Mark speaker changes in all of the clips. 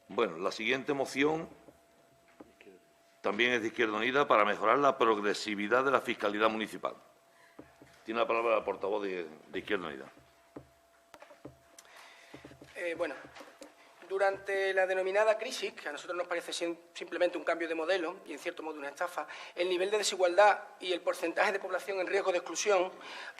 Speaker 1: Bueno, la siguiente moción también es de Izquierda Unida para mejorar la progresividad de la fiscalidad municipal. Tiene la palabra la portavoz de Izquierda Unida.
Speaker 2: Bueno, durante la denominada crisis, que a nosotros nos parece simplemente un cambio de modelo y en cierto modo una estafa, el nivel de desigualdad y el porcentaje de población en riesgo de exclusión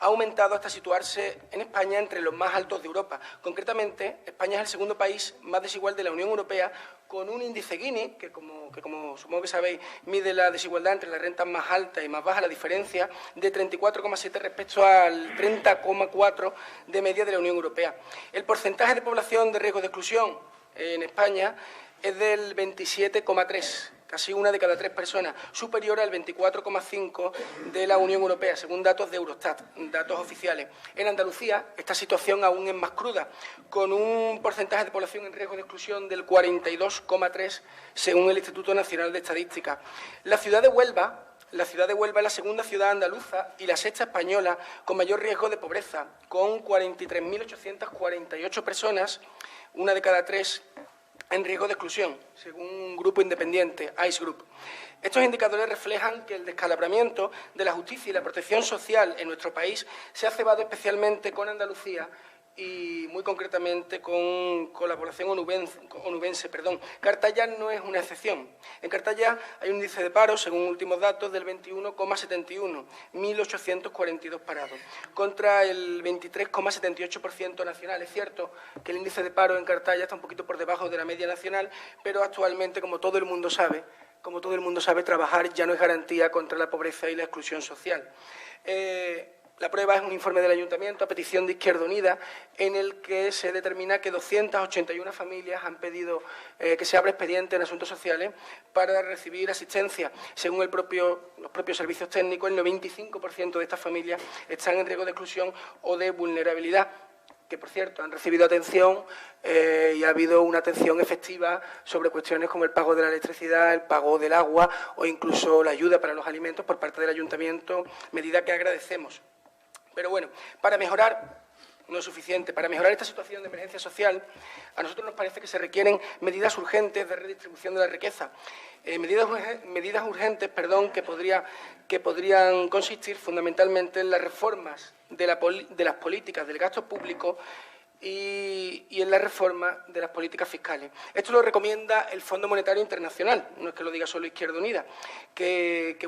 Speaker 2: ha aumentado hasta situarse en España entre los más altos de Europa. Concretamente, España es el segundo país más desigual de la Unión Europea, con un índice Gini, que como supongo que sabéis, mide la desigualdad entre las rentas más altas y más bajas, la diferencia de 34,7 respecto al 30,4 de media de la Unión Europea. El porcentaje de población de riesgo de exclusión en España es del 27,3, casi una de cada 3 personas, superior al 24,5 de la Unión Europea, según datos de Eurostat, datos oficiales. En Andalucía, esta situación aún es más cruda, con un porcentaje de población en riesgo de exclusión del 42,3, según el Instituto Nacional de Estadística. La ciudad de Huelva es la segunda ciudad andaluza y la sexta española con mayor riesgo de pobreza, con 43.848 personas, una de cada 3 en riesgo de exclusión, según un grupo independiente, ICE Group. Estos indicadores reflejan que el descalabramiento de la justicia y la protección social en nuestro país se ha cebado especialmente con Andalucía y muy concretamente con la población onubense. Cartaya no es una excepción. En Cartaya hay un índice de paro, según últimos datos, del 21,71, 1.842 parados, contra el 23,78% nacional. Es cierto que el índice de paro en Cartaya está un poquito por debajo de la media nacional, pero actualmente, como todo el mundo sabe, trabajar ya no es garantía contra la pobreza y la exclusión social. La prueba es un informe del Ayuntamiento a petición de Izquierda Unida en el que se determina que 281 familias han pedido que se abra expediente en asuntos sociales para recibir asistencia. Según los propios servicios técnicos, el 95% de estas familias están en riesgo de exclusión o de vulnerabilidad, que, por cierto, han recibido atención y ha habido una atención efectiva sobre cuestiones como el pago de la electricidad, el pago del agua o incluso la ayuda para los alimentos por parte del Ayuntamiento, medida que agradecemos. Pero bueno, para mejorar, no es suficiente, para mejorar esta situación de emergencia social, a nosotros nos parece que se requieren medidas urgentes de redistribución de la riqueza, medidas urgentes que podrían consistir fundamentalmente en las reformas de las políticas del gasto público y en la reforma de las políticas fiscales. Esto lo recomienda el Fondo Monetario Internacional, no es que lo diga solo Izquierda Unida, que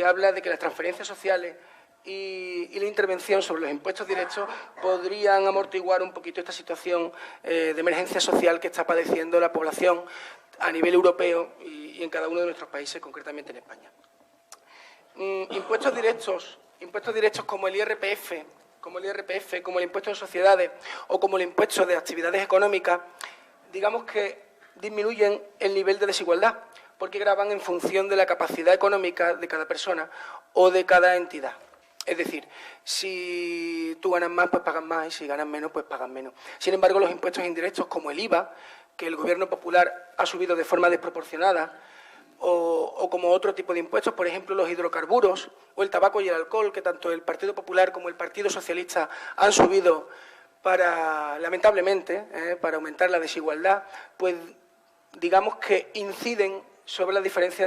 Speaker 2: habla de que las transferencias sociales y la intervención sobre los impuestos directos podrían amortiguar un poquito esta situación de emergencia social que está padeciendo la población a nivel europeo y en cada uno de nuestros países, concretamente en España. Impuestos directos como el IRPF, como el impuesto de sociedades o como el impuesto de actividades económicas, digamos que disminuyen el nivel de desigualdad, porque gravan en función de la capacidad económica de cada persona o de cada entidad. Es decir, si tú ganas más, pues pagas más, y si ganas menos, pues pagas menos. Sin embargo, los impuestos indirectos, como el IVA, que el Gobierno popular ha subido de forma desproporcionada, o como otro tipo de impuestos, por ejemplo, los hidrocarburos o el tabaco y el alcohol, que tanto el Partido Popular como el Partido Socialista han subido lamentablemente, para aumentar la desigualdad, pues digamos que inciden sobre la diferencia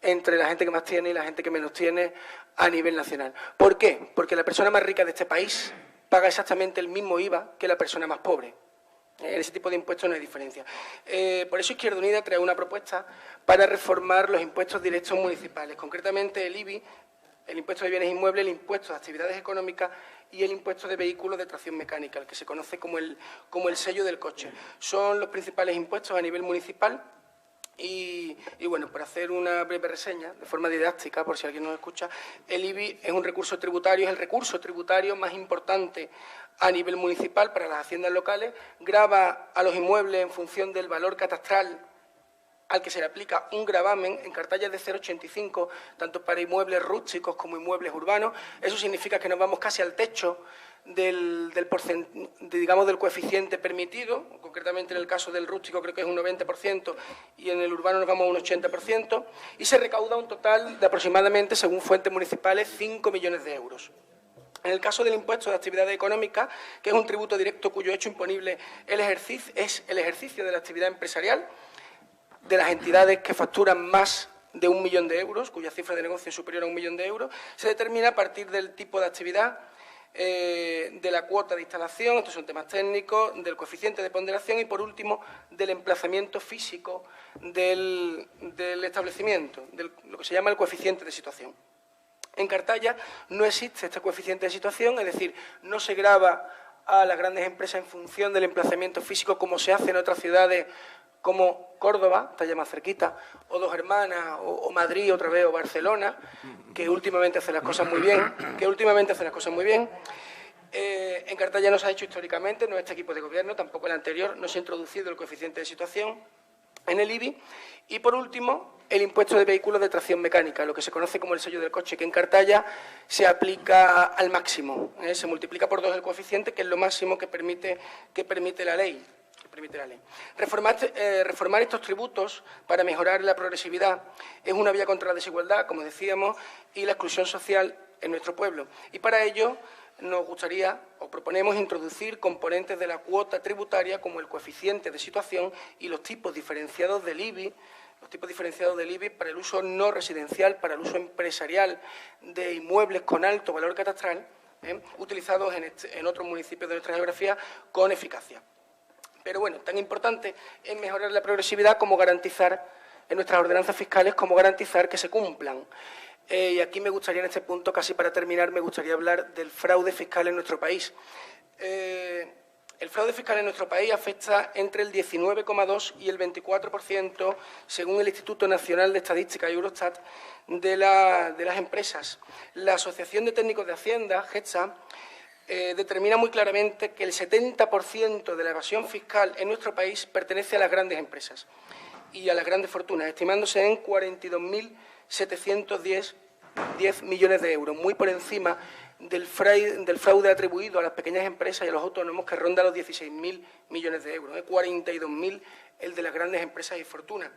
Speaker 2: entre la gente que más tiene y la gente que menos tiene a nivel nacional. ¿Por qué? Porque la persona más rica de este país paga exactamente el mismo IVA que la persona más pobre. En ese tipo de impuestos no hay diferencia. Por eso Izquierda Unida trae una propuesta para reformar los impuestos directos municipales, concretamente el IBI, el impuesto de bienes inmuebles, el impuesto de actividades económicas y el impuesto de vehículos de tracción mecánica, el que se conoce como el sello del coche. Son los principales impuestos a nivel municipal. Y bueno, para hacer una breve reseña, de forma didáctica, por si alguien nos escucha, el IBI es un recurso tributario, es el recurso tributario más importante a nivel municipal para las haciendas locales, grava a los inmuebles en función del valor catastral al que se le aplica un gravamen. En Cartaya es de 0,85, tanto para inmuebles rústicos como inmuebles urbanos. Eso significa que nos vamos casi al techo del coeficiente permitido, concretamente en el caso del rústico creo que es un 90% y en el urbano nos vamos a un 80%, y se recauda un total de aproximadamente, según fuentes municipales, 5 millones de euros. En el caso del impuesto de actividades económicas, que es un tributo directo cuyo hecho imponible es el ejercicio de la actividad empresarial de las entidades que facturan más de 1 millón de euros, cuya cifra de negocio es superior a 1 millón de euros, se determina a partir del tipo de actividad, de la cuota de instalación, estos son temas técnicos, del coeficiente de ponderación y, por último, del emplazamiento físico del establecimiento, lo que se llama el coeficiente de situación. En Cartaya no existe este coeficiente de situación, es decir, no se grava a las grandes empresas en función del emplazamiento físico como se hace en otras ciudades como Córdoba, está ya más cerquita, o Dos Hermanas, o Madrid otra vez, o Barcelona, que últimamente hacen las cosas muy bien, En Cartaya no se ha hecho históricamente, no este equipo de gobierno, tampoco el anterior, no se ha introducido el coeficiente de situación en el IBI. Y, por último, el impuesto de vehículos de tracción mecánica, lo que se conoce como el sello del coche, que en Cartaya se aplica al máximo. Se multiplica por 2 el coeficiente, que es lo máximo que permite la ley. Reformar estos tributos para mejorar la progresividad es una vía contra la desigualdad, como decíamos, y la exclusión social en nuestro pueblo. Y para ello nos gustaría o proponemos introducir componentes de la cuota tributaria como el coeficiente de situación y los tipos diferenciados del IBI, para el uso no residencial, para el uso empresarial de inmuebles con alto valor catastral, utilizados en otros municipios de nuestra geografía con eficacia. Pero bueno, tan importante es mejorar la progresividad como garantizar, en nuestras ordenanzas fiscales, como garantizar que se cumplan. Y aquí me gustaría, en este punto, casi para terminar, me gustaría hablar del fraude fiscal en nuestro país. El fraude fiscal en nuestro país afecta entre el 19,2 y el 24%, según el Instituto Nacional de Estadística y Eurostat, de las empresas. La Asociación de Técnicos de Hacienda, GETSA, determina muy claramente que el 70% de la evasión fiscal en nuestro país pertenece a las grandes empresas y a las grandes fortunas, estimándose en 42.710 millones de euros, muy por encima del fraude atribuido a las pequeñas empresas y a los autónomos, que ronda los 16.000 millones de euros, 42.000 el de las grandes empresas y fortunas.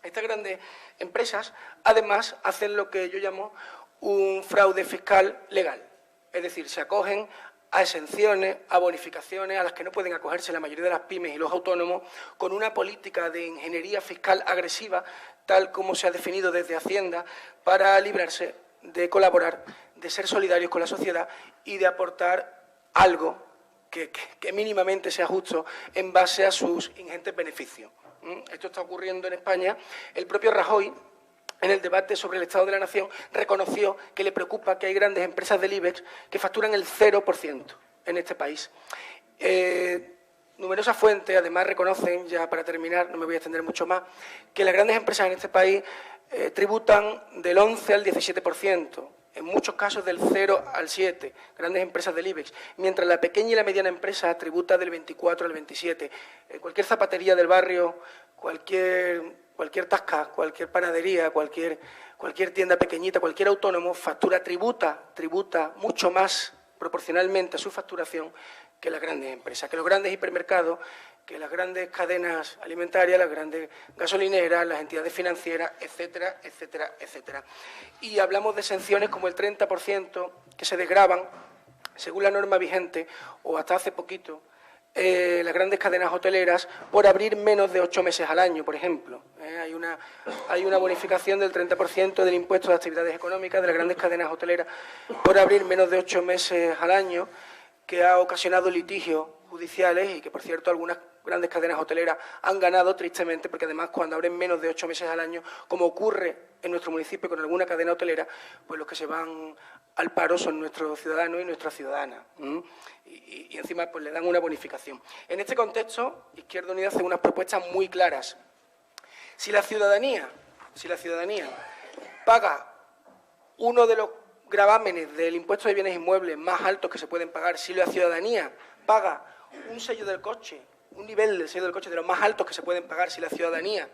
Speaker 2: Estas grandes empresas, además, hacen lo que yo llamo un fraude fiscal legal. Es decir, se acogen a exenciones, a bonificaciones a las que no pueden acogerse la mayoría de las pymes y los autónomos, con una política de ingeniería fiscal agresiva, tal como se ha definido desde Hacienda, para librarse de colaborar, de ser solidarios con la sociedad y de aportar algo que mínimamente sea justo en base a sus ingentes beneficios. Esto está ocurriendo en España. El propio Rajoy, en el debate sobre el Estado de la Nación, reconoció que le preocupa que hay grandes empresas del IBEX que facturan el 0% en este país. Numerosas fuentes, además, reconocen, ya para terminar, no me voy a extender mucho más, que las grandes empresas en este país tributan del 11 al 17%, en muchos casos del 0 al 7%, grandes empresas del IBEX, mientras la pequeña y la mediana empresa tributa del 24 al 27%. Cualquier zapatería del barrio, cualquier tasca, cualquier panadería, cualquier tienda pequeñita, cualquier autónomo tributa mucho más proporcionalmente a su facturación que las grandes empresas, que los grandes hipermercados, que las grandes cadenas alimentarias, las grandes gasolineras, las entidades financieras, etcétera, etcétera, etcétera. Y hablamos de exenciones como el 30% que se desgravan, según la norma vigente, o hasta hace poquito, las grandes cadenas hoteleras por abrir menos de 8 meses al año, por ejemplo. Hay una bonificación del 30% del impuesto de actividades económicas de las grandes cadenas hoteleras por abrir menos de 8 meses al año, que ha ocasionado litigios judiciales y que, por cierto, algunas grandes cadenas hoteleras han ganado tristemente, porque además cuando abren menos de 8 meses al año, como ocurre en nuestro municipio con alguna cadena hotelera, pues los que se van al paro son nuestros ciudadanos y nuestras ciudadanas. Y encima pues le dan una bonificación. En este contexto, Izquierda Unida hace unas propuestas muy claras. Si la ciudadanía paga uno de los gravámenes del impuesto de bienes inmuebles más altos que se pueden pagar, si la ciudadanía paga un sello del coche, un nivel del sello del coche de los más altos que se pueden pagar, si la ciudadanía,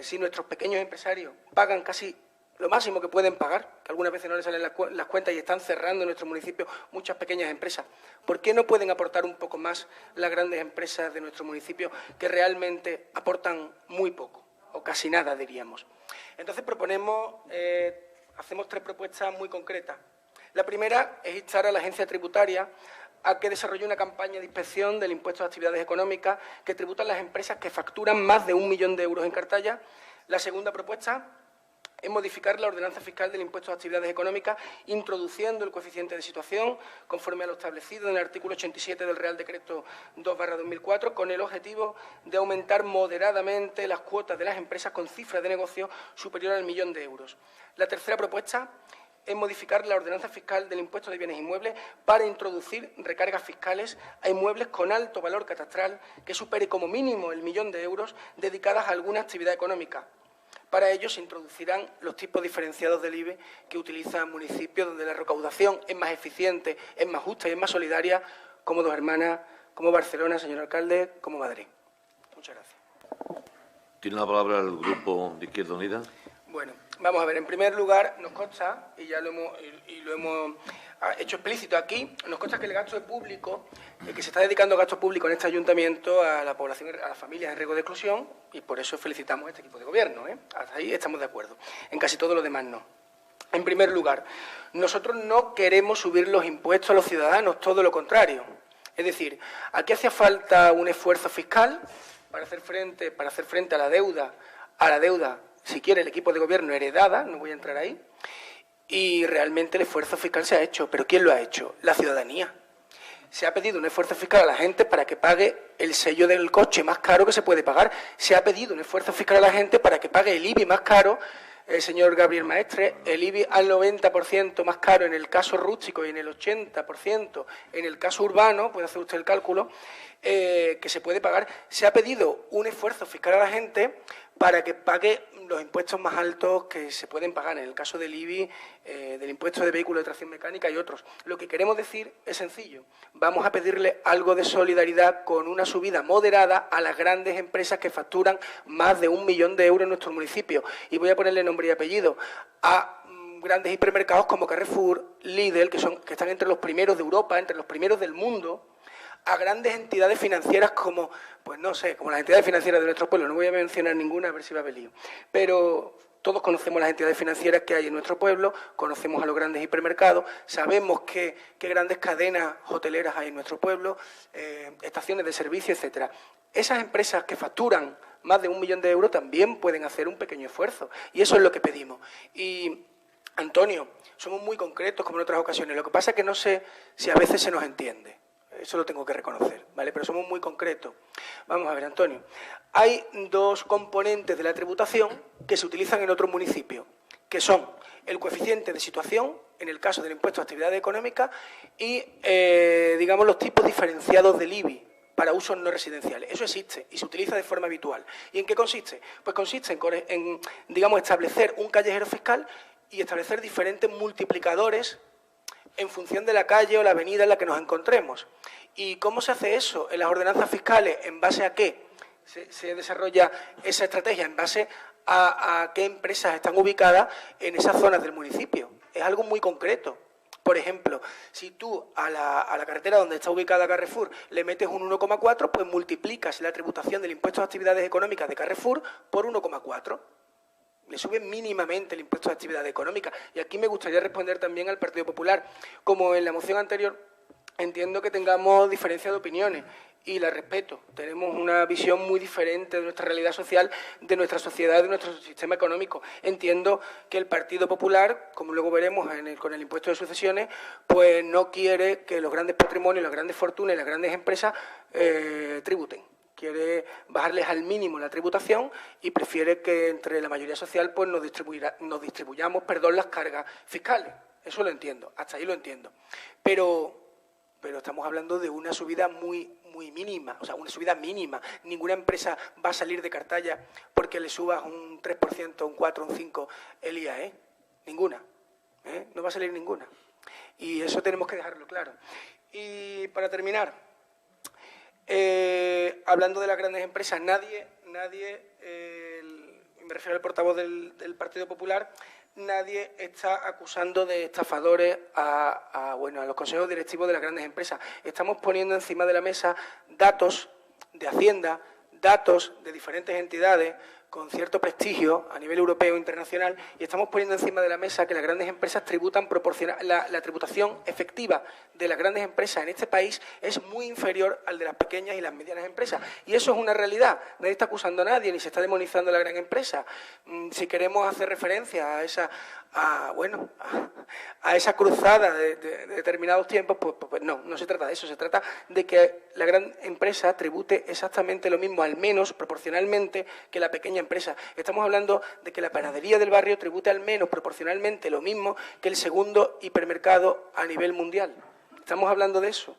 Speaker 2: si nuestros pequeños empresarios pagan casi lo máximo que pueden pagar, que algunas veces no les salen las cuentas y están cerrando en nuestro municipio muchas pequeñas empresas, ¿por qué no pueden aportar un poco más las grandes empresas de nuestro municipio, que realmente aportan muy poco, o casi nada, diríamos? Entonces hacemos 3 propuestas muy concretas. La primera es instar a la agencia tributaria a que desarrolle una campaña de inspección del impuesto de actividades económicas que tributan las empresas que facturan más de 1 millón de euros en Cartaya. La segunda propuesta es modificar la ordenanza fiscal del impuesto de actividades económicas, introduciendo el coeficiente de situación conforme a lo establecido en el artículo 87 del Real Decreto 2/2004, con el objetivo de aumentar moderadamente las cuotas de las empresas con cifras de negocio superior al 1 millón de euros. La tercera propuesta es modificar la ordenanza fiscal del impuesto de bienes inmuebles para introducir recargas fiscales a inmuebles con alto valor catastral que supere como mínimo el 1 millón de euros dedicadas a alguna actividad económica. Para ello se introducirán los tipos diferenciados del IBI que utilizan municipios donde la recaudación es más eficiente, es más justa y es más solidaria, como Dos Hermanas, como Barcelona, señor alcalde, como Madrid. Muchas gracias.
Speaker 1: Tiene la palabra el Grupo de Izquierda Unida.
Speaker 2: Bueno, vamos a ver. En primer lugar, nos consta, y ya lo hemos hecho explícito aquí, nos consta que el gasto público, que se está dedicando gasto público en este ayuntamiento a la población, a las familias en riesgo de exclusión, y por eso felicitamos a este equipo de gobierno, ¿eh? Hasta ahí estamos de acuerdo. En casi todo lo demás no. En primer lugar, nosotros no queremos subir los impuestos a los ciudadanos, todo lo contrario. Es decir, aquí hacía falta un esfuerzo fiscal para hacer frente a la deuda, si quiere, el equipo de gobierno heredada, no voy a entrar ahí, y realmente el esfuerzo fiscal se ha hecho. ¿Pero quién lo ha hecho? La ciudadanía. Se ha pedido un esfuerzo fiscal a la gente para que pague el sello del coche más caro que se puede pagar. Se ha pedido un esfuerzo fiscal a la gente para que pague el IBI más caro, el señor Gabriel Maestre, el IBI al 90% más caro en el caso rústico y en el 80% en el caso urbano, puede hacer usted el cálculo, que se puede pagar. Se ha pedido un esfuerzo fiscal a la gente para que pague los impuestos más altos que se pueden pagar, en el caso del IBI, del impuesto de vehículos de tracción mecánica y otros. Lo que queremos decir es sencillo. Vamos a pedirle algo de solidaridad con una subida moderada a las grandes empresas que facturan más de 1 millón de euros en nuestro municipio. Y voy a ponerle nombre y apellido a grandes hipermercados como Carrefour, Lidl, que están entre los primeros de Europa, entre los primeros del mundo, a grandes entidades financieras como, pues no sé, como las entidades financieras de nuestro pueblo. No voy a mencionar ninguna, a ver si va a haber lío. Pero todos conocemos las entidades financieras que hay en nuestro pueblo, conocemos a los grandes hipermercados, sabemos qué grandes cadenas hoteleras hay en nuestro pueblo, estaciones de servicio, etcétera. Esas empresas que facturan más de 1 millón de euros también pueden hacer un pequeño esfuerzo. Y eso es lo que pedimos. Y, Antonio, somos muy concretos como en otras ocasiones. Lo que pasa es que no sé si a veces se nos entiende. Eso lo tengo que reconocer, ¿vale? Pero somos muy concretos. Vamos a ver, Antonio. Hay dos componentes de la tributación que se utilizan en otros municipios, que son el coeficiente de situación, en el caso del impuesto de actividades económicas, y, digamos, los tipos diferenciados del IBI para usos no residenciales. Eso existe y se utiliza de forma habitual. ¿Y en qué consiste? Pues consiste en digamos, establecer un callejero fiscal y establecer diferentes multiplicadores en función de la calle o la avenida en la que nos encontremos. ¿Y cómo se hace eso? En las ordenanzas fiscales, ¿en base a qué se desarrolla esa estrategia? En base a qué empresas están ubicadas en esas zonas del municipio. Es algo muy concreto. Por ejemplo, si tú a la carretera donde está ubicada Carrefour le metes un 1,4, pues multiplicas la tributación del impuesto de actividades económicas de Carrefour por 1,4. Le sube mínimamente el impuesto de actividad económica. Y aquí me gustaría responder también al Partido Popular. Como en la moción anterior, entiendo que tengamos diferencia de opiniones y la respeto. Tenemos una visión muy diferente de nuestra realidad social, de nuestra sociedad, de nuestro sistema económico. Entiendo que el Partido Popular, como luego veremos con el impuesto de sucesiones, pues no quiere que los grandes patrimonios, las grandes fortunas y las grandes empresas tributen. Quiere bajarles al mínimo la tributación y prefiere que entre la mayoría social pues nos distribuyamos las cargas fiscales. Eso lo entiendo, hasta ahí lo entiendo. Pero estamos hablando de una subida muy mínima, o sea, una subida mínima. Ninguna empresa va a salir de Cartaya porque le subas un 3%, un 4%, un 5% el IAE. Ninguna. No va a salir ninguna. Y eso tenemos que dejarlo claro. Y para terminar, hablando de las grandes empresas, nadie, me refiero al portavoz del Partido Popular, nadie está acusando de estafadores a los consejos directivos de las grandes empresas. Estamos poniendo encima de la mesa datos de Hacienda, datos de diferentes entidades, con cierto prestigio a nivel europeo e internacional y estamos poniendo encima de la mesa que las grandes empresas tributan la tributación efectiva de las grandes empresas en este país es muy inferior al de las pequeñas y las medianas empresas. Y eso es una realidad. Nadie está acusando a nadie ni se está demonizando a la gran empresa. Si queremos hacer referencia a esa cruzada de determinados tiempos, pues no se trata de eso. Se trata de que la gran empresa tribute exactamente lo mismo, al menos proporcionalmente, que la pequeña empresa. Estamos hablando de que la panadería del barrio tribute al menos proporcionalmente lo mismo que el segundo hipermercado a nivel mundial. Estamos hablando de eso,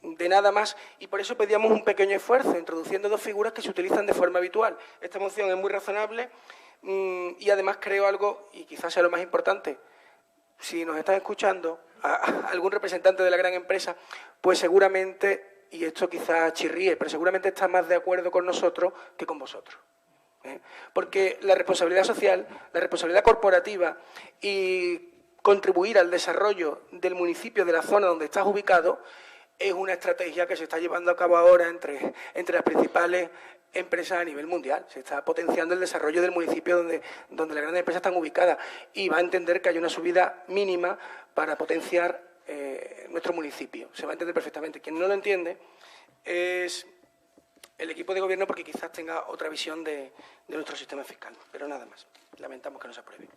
Speaker 2: de nada más, y por eso pedíamos un pequeño esfuerzo, introduciendo dos figuras que se utilizan de forma habitual. Esta moción es muy razonable y además creo algo, y quizás sea lo más importante, si nos están escuchando a algún representante de la gran empresa, pues seguramente, y esto quizás chirríe, pero seguramente está más de acuerdo con nosotros que con vosotros. Porque la responsabilidad social, la responsabilidad corporativa y contribuir al desarrollo del municipio, de la zona donde estás ubicado, es una estrategia que se está llevando a cabo ahora entre las principales empresas a nivel mundial. Se está potenciando el desarrollo del municipio donde las grandes empresas están ubicadas y va a entender que hay una subida mínima para potenciar nuestro municipio. Se va a entender perfectamente. Quien no lo entiende es el equipo de gobierno porque quizás tenga otra visión de nuestro sistema fiscal. Pero nada más. Lamentamos que no se apruebe.